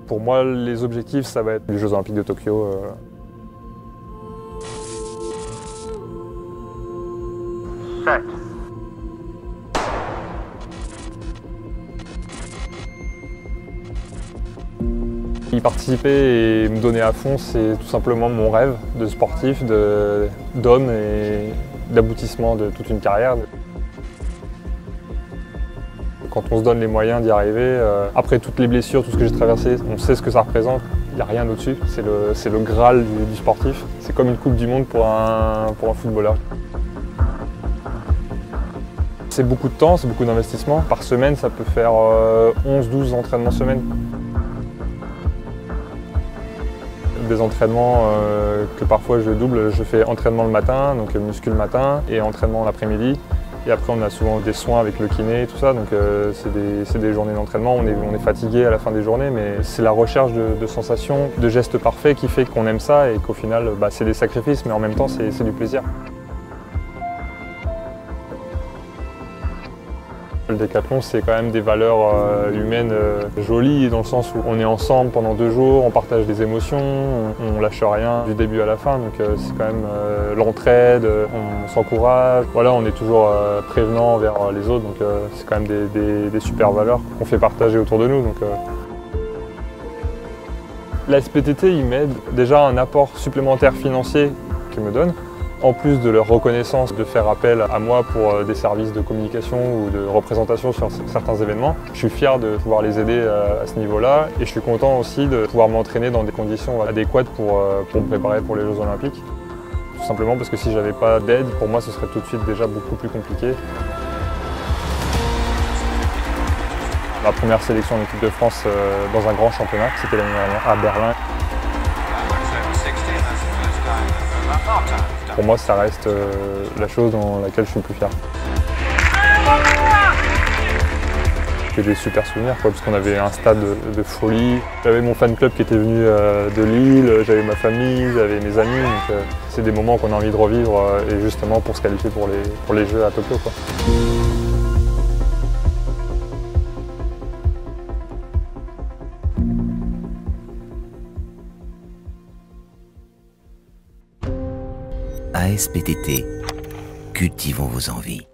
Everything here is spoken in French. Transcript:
Pour moi, les objectifs, ça va être les Jeux Olympiques de Tokyo. Set. Y participer et me donner à fond, c'est tout simplement mon rêve de sportif, d'homme et d'aboutissement de toute une carrière. Quand on se donne les moyens d'y arriver, après toutes les blessures, tout ce que j'ai traversé, on sait ce que ça représente. Il n'y a rien au-dessus, c'est le Graal du sportif. C'est comme une Coupe du Monde pour un footballeur. C'est beaucoup de temps, c'est beaucoup d'investissement. Par semaine, ça peut faire 11-12 entraînements semaine. Des entraînements que parfois je double, je fais entraînement le matin, donc muscu le matin, et entraînement l'après-midi. Et après on a souvent des soins avec le kiné et tout ça, donc c'est des journées d'entraînement, on est fatigué à la fin des journées, mais c'est la recherche de sensations, de gestes parfaits qui fait qu'on aime ça et qu'au final c'est des sacrifices, mais en même temps c'est du plaisir. Le décathlon, c'est quand même des valeurs humaines jolies, dans le sens où on est ensemble pendant 2 jours, on partage des émotions, on lâche rien du début à la fin, donc c'est quand même l'entraide, on s'encourage. Voilà, on est toujours prévenant envers les autres, donc c'est quand même des super valeurs qu'on fait partager autour de nous. La SPTT, il m'aide déjà un apport supplémentaire financier qu'il me donne. En plus de leur reconnaissance de faire appel à moi pour des services de communication ou de représentation sur certains événements, je suis fier de pouvoir les aider à ce niveau-là et je suis content aussi de pouvoir m'entraîner dans des conditions adéquates pour me préparer pour les Jeux Olympiques. Tout simplement parce que si j'avais pas d'aide, pour moi ce serait tout de suite déjà beaucoup plus compliqué. Ma première sélection en équipe de France dans un grand championnat, c'était l'année dernière à Berlin. Pour moi, ça reste la chose dans laquelle je suis le plus fier. J'ai des super souvenirs, parce qu'on avait un stade de folie. J'avais mon fan club qui était venu de Lille, j'avais ma famille, j'avais mes amis. Donc c'est des moments qu'on a envie de revivre et justement pour se qualifier pour les Jeux à Tokyo, quoi. ASPTT, cultivons vos envies.